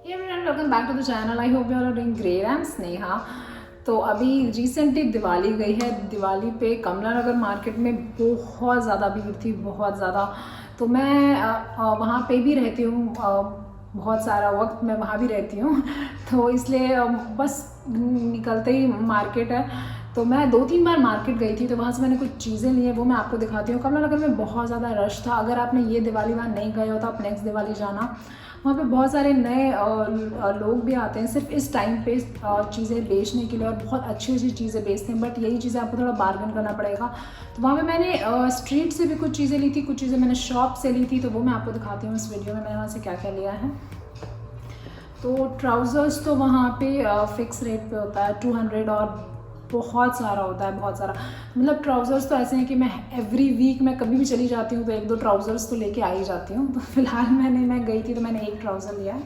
Hey everyone, welcome back to the channel. I hope you all are doing great. I'm Sneha. तो अभी recently Diwali गई है। दिवाली पे कमला नगर market में बहुत ज़्यादा भीड़ थी, बहुत ज़्यादा। तो मैं वहाँ पे भी रहती हूँ, बहुत सारा वक्त मैं वहाँ भी रहती हूँ तो इसलिए बस निकलते ही मार्केट है। तो मैं 2-3 बार मार्केट गई थी, तो वहाँ से मैंने कुछ चीज़ें ली हैं, वो मैं आपको दिखाती हूँ। कमला नगर में बहुत ज़्यादा रश था। अगर आपने ये दिवाली वहाँ नहीं गए हो तो आप नेक्स्ट दिवाली जाना। वहाँ पे बहुत सारे नए लोग भी आते हैं सिर्फ इस टाइम पे चीज़ें बेचने के लिए, और बहुत अच्छी अच्छी चीज़ें बेचते हैं। बट यही चीज़ें आपको थोड़ा बार्गेन करना पड़ेगा। तो वहाँ पे मैंने स्ट्रीट से भी कुछ चीज़ें ली थी, कुछ चीज़ें मैंने शॉप से ली थी, तो वो मैं आपको दिखाती हूँ इस वीडियो में मैंने वहाँ से क्या क्या लिया है। तो ट्राउज़र्स तो वहाँ पे फ़िक्स रेट पे होता है 200, और बहुत सारा होता है, बहुत सारा। मतलब ट्राउज़र्स तो ऐसे हैं कि मैं एवरी वीक मैं कभी भी चली जाती हूँ तो 1-2 ट्राउज़र्स तो लेके आ ही जाती हूँ। तो फिलहाल मैं गई थी तो मैंने 1 ट्राउज़र लिया है।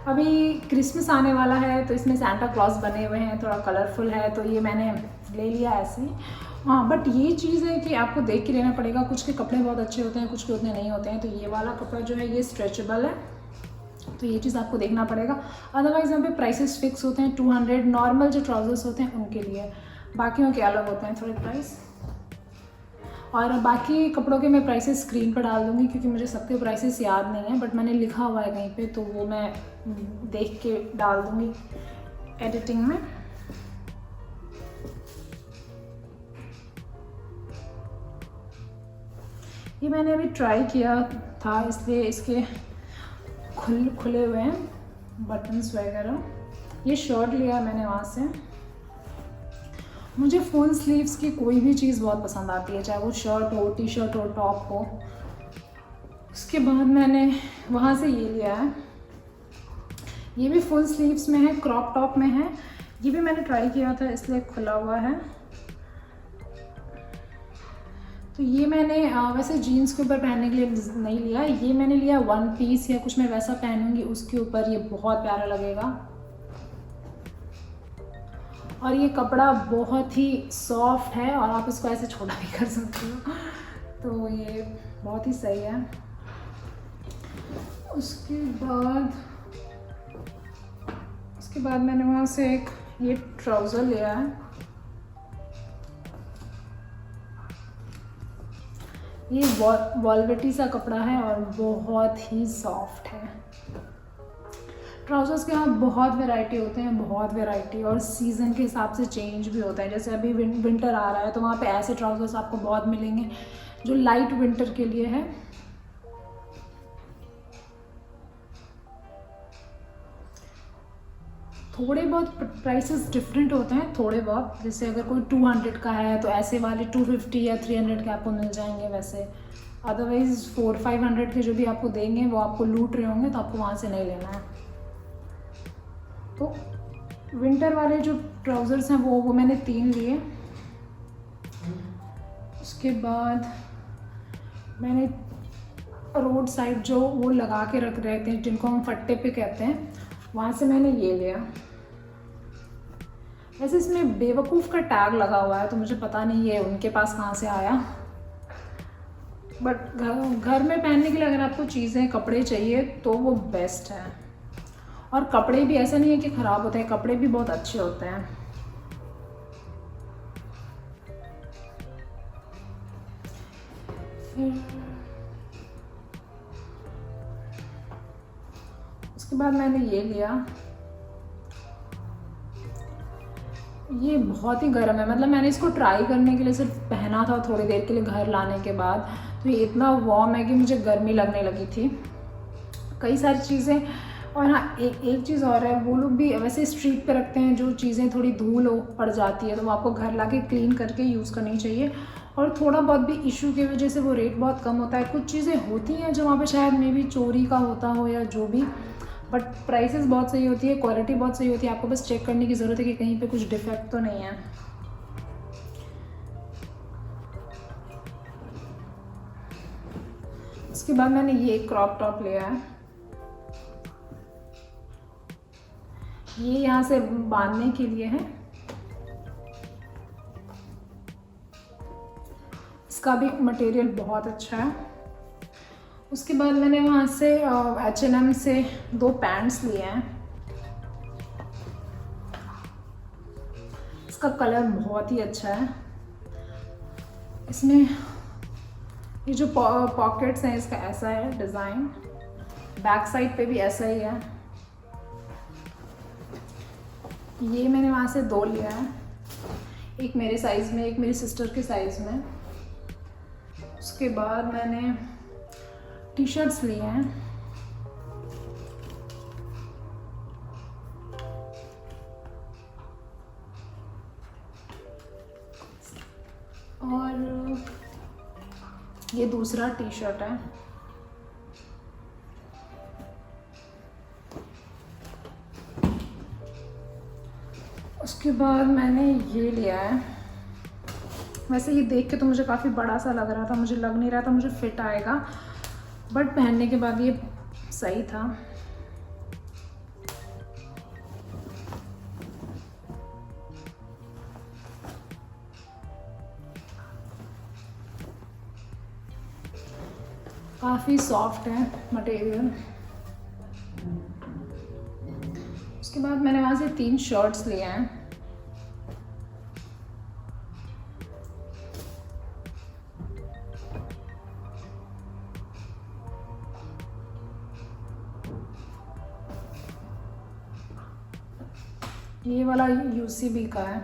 अभी क्रिसमस आने वाला है तो इसमें सैंटा क्लॉज बने हुए हैं, थोड़ा कलरफुल है, तो ये मैंने ले लिया ऐसे ही। हाँ, बट ये चीज़ है कि आपको देख के लेना पड़ेगा। कुछ के कपड़े बहुत अच्छे होते हैं, कुछ के उतने नहीं होते हैं। तो ये वाला कपड़ा जो है ये स्ट्रेचेबल है, तो ये चीज़ आपको देखना पड़ेगा। अदरवाइज़ यहाँ पे प्राइसेस फिक्स होते हैं 200, नॉर्मल जो ट्राउजर्स होते हैं उनके लिए, बाकियों के अलग होते हैं थोड़े प्राइस। और बाकी कपड़ों के मैं प्राइसेस स्क्रीन पर डाल दूँगी, क्योंकि मुझे सबके प्राइसेस याद नहीं है, बट मैंने लिखा हुआ है कहीं पे, तो वो मैं देख के डाल दूँगी एडिटिंग में। ये मैंने अभी ट्राई किया था, इसलिए इसके खुले हुए हैं बटन्स वगैरह। ये शर्ट लिया मैंने वहाँ से। मुझे फुल स्लीव्स की कोई भी चीज़ बहुत पसंद आती है, चाहे वो शर्ट हो, टी शर्ट हो, टॉप हो। उसके बाद मैंने वहाँ से ये लिया है, ये भी फुल स्लीव्स में है, क्रॉप टॉप में है। ये भी मैंने ट्राई किया था, इसलिए खुला हुआ है। तो ये मैंने वैसे जीन्स के ऊपर पहनने के लिए नहीं लिया, ये मैंने लिया वन पीस या कुछ मैं वैसा पहनूंगी उसके ऊपर, ये बहुत प्यारा लगेगा। और ये कपड़ा बहुत ही सॉफ्ट है और आप इसको ऐसे छोटा भी कर सकते हो, तो ये बहुत ही सही है। उसके बाद मैंने वहाँ से एक ये ट्राउज़र लिया है। ये वॉल्वेटी सा कपड़ा है और बहुत ही सॉफ्ट है। ट्राउज़र्स के यहाँ बहुत वैरायटी होते हैं, बहुत वैरायटी, और सीज़न के हिसाब से चेंज भी होता है। जैसे अभी विंटर आ रहा है तो वहाँ पे ऐसे ट्राउज़र्स आपको बहुत मिलेंगे जो लाइट विंटर के लिए है। थोड़े बहुत प्राइसेस डिफरेंट होते हैं, थोड़े बहुत। जैसे अगर कोई 200 का है तो ऐसे वाले 250 या 300 के आपको मिल जाएंगे वैसे। अदरवाइज़ 400-500 के जो भी आपको देंगे वो आपको लूट रहे होंगे, तो आपको वहाँ से नहीं लेना है। तो विंटर वाले जो ट्राउज़र्स हैं वो मैंने 3 लिए। उसके बाद मैंने रोड साइड जो वो लगा के रख रहे थे, जिनको हम फट्टे पे कहते हैं, वहाँ से मैंने ये लिया। वैसे इसमें बेवकूफ़ का टैग लगा हुआ है, तो मुझे पता नहीं ये उनके पास कहाँ से आया। बट घर में पहनने के लिए अगर आपको चीज़ें, कपड़े चाहिए तो वो बेस्ट है। और कपड़े भी ऐसा नहीं है कि ख़राब होते हैं, कपड़े भी बहुत अच्छे होते हैं। उसके बाद मैंने ये लिया, ये बहुत ही गर्म है। मतलब मैंने इसको ट्राई करने के लिए सिर्फ पहना था थोड़ी देर के लिए घर लाने के बाद, तो ये इतना वार्म है कि मुझे गर्मी लगने लगी थी। कई सारी चीज़ें। और हाँ, एक चीज़ और है, वो लोग भी वैसे स्ट्रीट पे रखते हैं जो चीज़ें थोड़ी धूल पड़ जाती है तो वो आपको घर ला के क्लीन करके यूज़ करनी चाहिए। और थोड़ा बहुत भी इशू की वजह से वो रेट बहुत कम होता है। कुछ चीज़ें होती हैं जो वहाँ पे शायद मे बी चोरी का होता हो या जो भी, बट प्राइसेस बहुत सही होती है, क्वालिटी बहुत सही होती है। आपको बस चेक करने की ज़रूरत है कि कहीं पे कुछ डिफेक्ट तो नहीं है। उसके बाद मैंने ये क्रॉप टॉप लिया है, ये यहाँ से बांधने के लिए है। इसका भी मटेरियल बहुत अच्छा है। उसके बाद मैंने वहाँ से H&M से 2 पैंट्स लिए हैं। इसका कलर बहुत ही अच्छा है। इसमें ये जो पॉकेट्स हैं इसका ऐसा है डिज़ाइन, बैक साइड पे भी ऐसा ही है। ये मैंने वहाँ से 2 लिया है, एक मेरे साइज़ में, एक मेरी सिस्टर के साइज़ में। उसके बाद मैंने टी शर्ट्स लिए हैं। और ये दूसरा टी शर्ट है। उसके बाद मैंने ये लिया है। वैसे ये देख के तो मुझे काफ़ी बड़ा सा लग रहा था, मुझे लग नहीं रहा था मुझे फिट आएगा, बट पहनने के बाद ये सही था। काफ़ी सॉफ्ट है मटेरियल। उसके बाद मैंने वहाँ से 3 शर्ट्स लिए हैं। ये वाला UCB का है।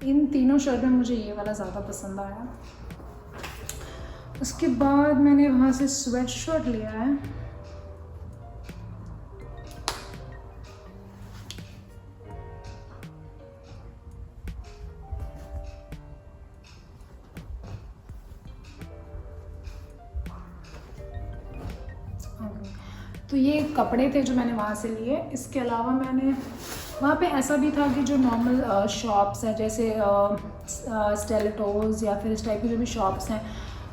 इन तीनों शर्ट में मुझे ये वाला ज़्यादा पसंद आया। उसके बाद मैंने वहाँ से स्वेट शर्ट लिया है। तो ये कपड़े थे जो मैंने वहाँ से लिए। इसके अलावा मैंने वहाँ पे ऐसा भी था कि जो नॉर्मल शॉप्स हैं जैसे स्टेलेटोज़ या फिर इस टाइप की जो भी शॉप्स हैं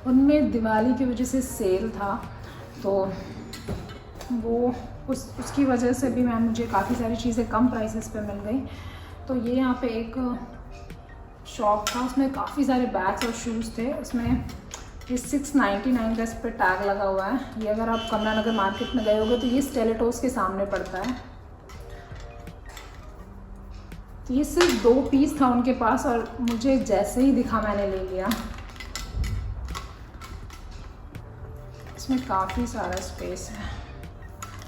उनमें दिवाली की वजह से सेल था, तो वो उसकी वजह से भी मुझे काफ़ी सारी चीज़ें कम प्राइसेस पे मिल गई। तो ये यहाँ पे एक शॉप था, उसमें काफ़ी सारे बैग्स और शूज़ थे। उसमें ये 699 का इस पर टैग लगा हुआ है। ये अगर आप कमला नगर मार्केट में गए होगे तो ये स्टेलेटोज़ के सामने पड़ता है। तो ये सिर्फ 2 पीस था उनके पास और मुझे जैसे ही दिखा मैंने ले लिया। इसमें काफ़ी सारा स्पेस है,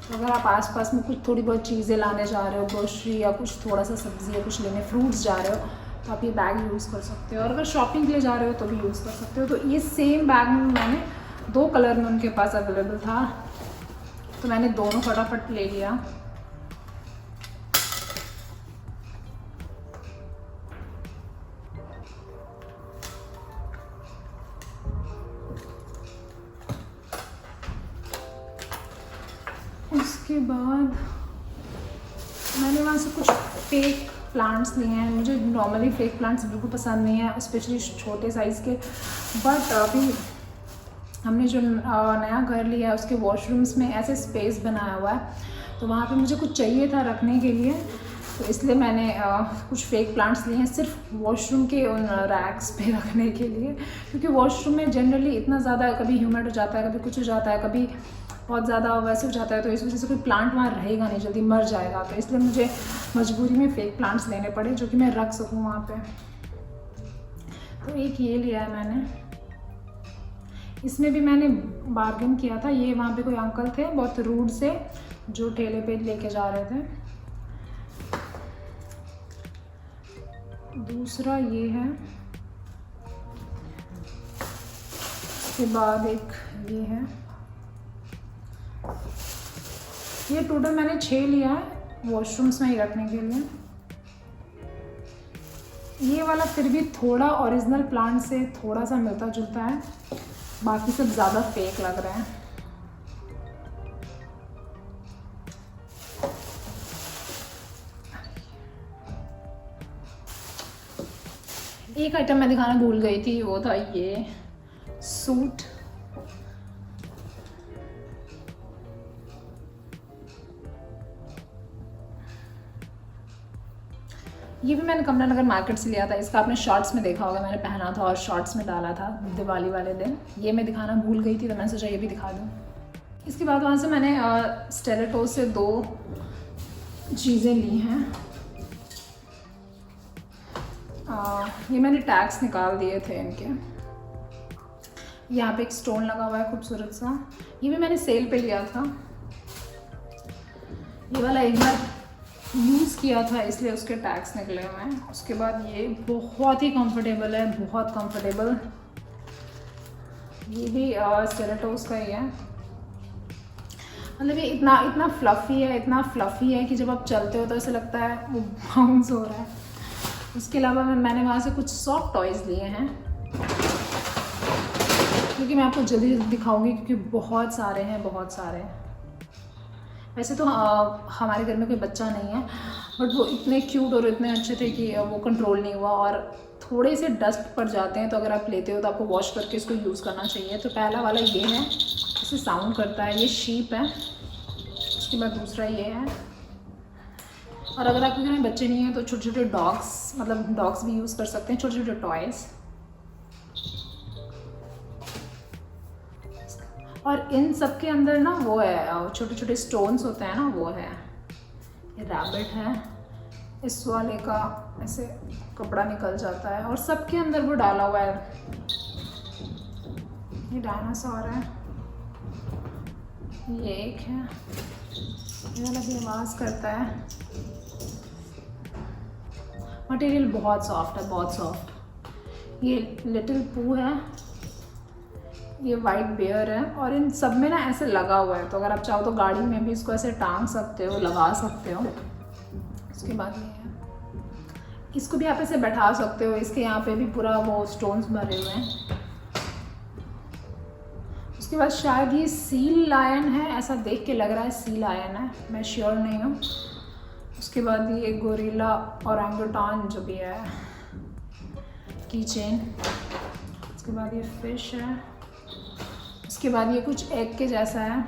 तो अगर आप आसपास में कुछ थोड़ी बहुत चीज़ें लाने जा रहे हो, ग्रोसरी या कुछ थोड़ा सा सब्ज़ी या कुछ लेने, फ्रूट्स जा रहे हो, तो आप ये बैग यूज़ कर सकते हो। और अगर शॉपिंग के लिए जा रहे हो तो भी यूज़ कर सकते हो। तो ये सेम बैग में मैंने 2 कलर में उनके पास अवेलेबल था, तो मैंने दोनों फटाफट ले लिया। उसके बाद मैंने वहाँ से कुछ फेक प्लांट्स लिए हैं। मुझे नॉर्मली फेक प्लांट्स बिल्कुल पसंद नहीं है, स्पेशली छोटे साइज़ के। बट अभी हमने जो नया घर लिया है उसके वॉशरूम्स में ऐसे स्पेस बनाया हुआ है, तो वहाँ पे मुझे कुछ चाहिए था रखने के लिए, तो इसलिए मैंने कुछ फेक प्लांट्स लिए हैं सिर्फ वॉशरूम के उन रैक्स पे रखने के लिए। क्योंकि वॉशरूम में जनरली इतना ज़्यादा कभी ह्यूमिड हो जाता है, कभी कुछ हो जाता है, कभी बहुत ज़्यादा वैसे हो जाता है, तो इस वजह से कोई प्लांट वहाँ रहेगा नहीं, जल्दी मर जाएगा। तो इसलिए मुझे मजबूरी में फेक प्लांट्स लेने पड़े जो कि मैं रख सकूँ वहाँ पे। तो एक ये लिया है मैंने। इसमें भी मैंने बार्गेन किया था। ये वहाँ पे कोई अंकल थे बहुत रूड से जो ठेले पे लेके जा रहे थे। दूसरा ये है। उसके बाद एक ये है। ये टोटल मैंने 6 लिया है वॉशरूम्स में ही रखने के लिए। ये वाला फिर भी थोड़ा ओरिजिनल प्लांट से थोड़ा सा मिलता जुलता है, बाकी सब ज़्यादा फेक लग रहे हैं। एक आइटम मैं दिखाना भूल गई थी, वो था ये सूट। ये भी मैंने कमला नगर मार्केट से लिया था। इसका आपने शॉर्ट्स में देखा होगा, मैंने पहना था और शॉर्ट्स में डाला था दिवाली वाले दिन। ये मैं दिखाना भूल गई थी तो मैंने सोचा ये भी दिखा दूँ। इसके बाद वहाँ से मैंने स्टेलेटो से 2 चीज़ें ली हैं। ये मैंने टैग्स निकाल दिए थे इनके। यहाँ पे एक स्टोन लगा हुआ है खूबसूरत सा, ये भी मैंने सेल पे लिया था। ये वाला एक बार यूज़ किया था इसलिए उसके टैग्स निकले हुए हैं। उसके बाद ये बहुत ही कंफर्टेबल है, बहुत कंफर्टेबल। ये भी स्टेलेटोस का ही है। मतलब ये इतना फ्लफ़ी है, इतना फ्लफ़ी है कि जब आप चलते हो तो ऐसा लगता है वो बाउंस हो रहा है। उसके अलावा मैंने वहाँ से कुछ सॉफ्ट टॉयज़ लिए हैं, क्योंकि मैं आपको जल्दी दिखाऊंगी क्योंकि बहुत सारे हैं, बहुत सारे। वैसे तो हमारे घर में कोई बच्चा नहीं है, बट वो इतने क्यूट और इतने अच्छे थे कि वो कंट्रोल नहीं हुआ। और थोड़े से डस्ट पड़ जाते हैं तो अगर आप लेते हो तो आपको वॉश करके इसको यूज़ करना चाहिए। तो पहला वाला ये है, इसे साउंड करता है, ये शीप है। उसके बाद दूसरा ये है। और अगर आपके घर में बच्चे नहीं हैं तो छोटे छोटे डॉग्स, मतलब डॉग्स भी यूज़ कर सकते हैं, छोटे छोटे टॉयज़। और इन सब के अंदर ना वो है, छोटे छोटे स्टोन्स होते हैं ना, वो है। ये रैबिट है, इस वाले का ऐसे कपड़ा निकल जाता है और सबके अंदर वो डाला हुआ है। ये डायनासोर है, ये एक है, ये वाला भी आवाज़ करता है। मटेरियल बहुत सॉफ्ट है, बहुत सॉफ्ट। ये लिटिल पू है, ये वाइट बेयर है। और इन सब में ना ऐसे लगा हुआ है, तो अगर आप चाहो तो गाड़ी में भी इसको ऐसे टांग सकते हो, लगा सकते हो। उसके बाद ये है, इसको भी आप ऐसे बैठा सकते हो। इसके यहाँ पे भी पूरा वो स्टोन्स भरे हुए हैं। उसके बाद शायद ये सी लायन है, ऐसा देख के लग रहा है सी लायन है, मैं श्योर नहीं हूँ। उसके बाद ये गोरिल्ला ओरंगुटान जो भी है, की चेन। उसके बाद ये फिश है। उसके बाद ये कुछ एग के जैसा है,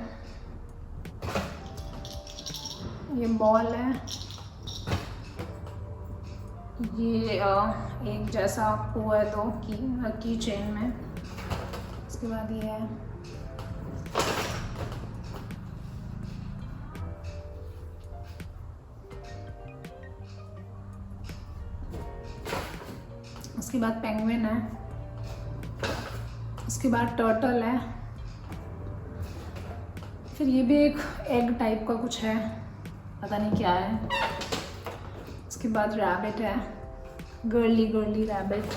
ये बॉल है। ये एक जैसा हुआ है 2 की चेन में। उसके बाद ये है, उसके बाद पेंगुइन है। उसके बाद टर्टल है। फिर ये भी एक एग टाइप का कुछ है, पता नहीं क्या है। उसके बाद रैबिट है, गर्ली गर्ली रैबिट।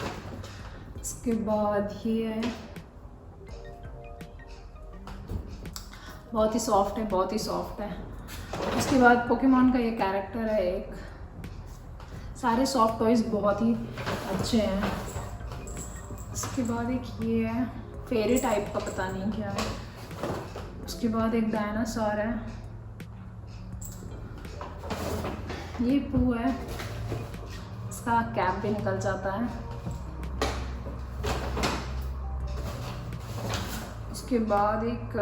उसके बाद ये है, बहुत ही सॉफ्ट है, बहुत ही सॉफ्ट है। उसके बाद पोकेमॉन का ये कैरेक्टर है एक। सारे सॉफ्ट टॉयज़ बहुत ही अच्छे हैं। उसके बाद एक ये है, फेरी टाइप का, पता नहीं क्या है। उसके बाद एक डायनासोर है, ये पू है, इसका कैप भी निकल जाता है। उसके बाद एक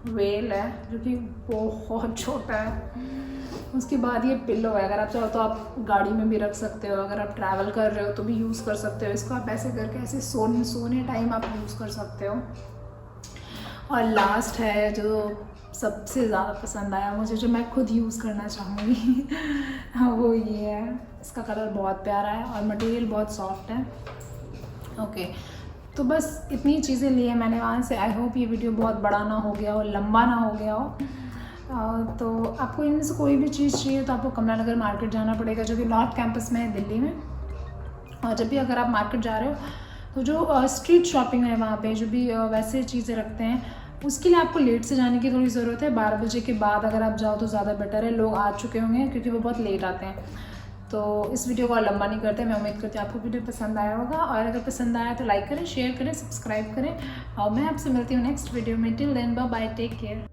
वेल है जो कि बहुत छोटा है। उसके बाद ये पिल्लो है, अगर आप चाहो तो आप गाड़ी में भी रख सकते हो, अगर आप ट्रैवल कर रहे हो तो भी यूज़ कर सकते हो इसको। आप ऐसे करके ऐसे सोने टाइम आप यूज़ कर सकते हो। और लास्ट है जो सबसे ज़्यादा पसंद आया मुझे, जो मैं खुद यूज़ करना चाहूँगी हाँ, वो ये है। इसका कलर बहुत प्यारा है और मटेरियल बहुत सॉफ्ट है। ओके, तो बस इतनी चीज़ें ली हैं मैंने वहाँ से। आई होप ये वीडियो बहुत बड़ा ना हो गया हो, लंबा ना हो गया हो। तो आपको इनमें से कोई भी चीज़ चाहिए तो आपको कमला नगर मार्केट जाना पड़ेगा, जो कि नॉर्थ कैंपस में है दिल्ली में। और जब भी अगर आप मार्केट जा रहे हो तो जो स्ट्रीट शॉपिंग है वहाँ पे, जो भी वैसे चीज़ें रखते हैं, उसके लिए आपको लेट से जाने की थोड़ी ज़रूरत है। 12 बजे के बाद अगर आप जाओ तो ज़्यादा बेटर है। लोग आ चुके होंगे क्योंकि वो बहुत लेट आते हैं। तो इस वीडियो को और लंबा नहीं करते। मैं उम्मीद करती हूँ आपको वीडियो पसंद आया होगा, और अगर पसंद आया तो लाइक करें, शेयर करें, सब्सक्राइब करें। और मैं आपसे मिलती हूँ नेक्स्ट वीडियो में। Till then bye bye, take care.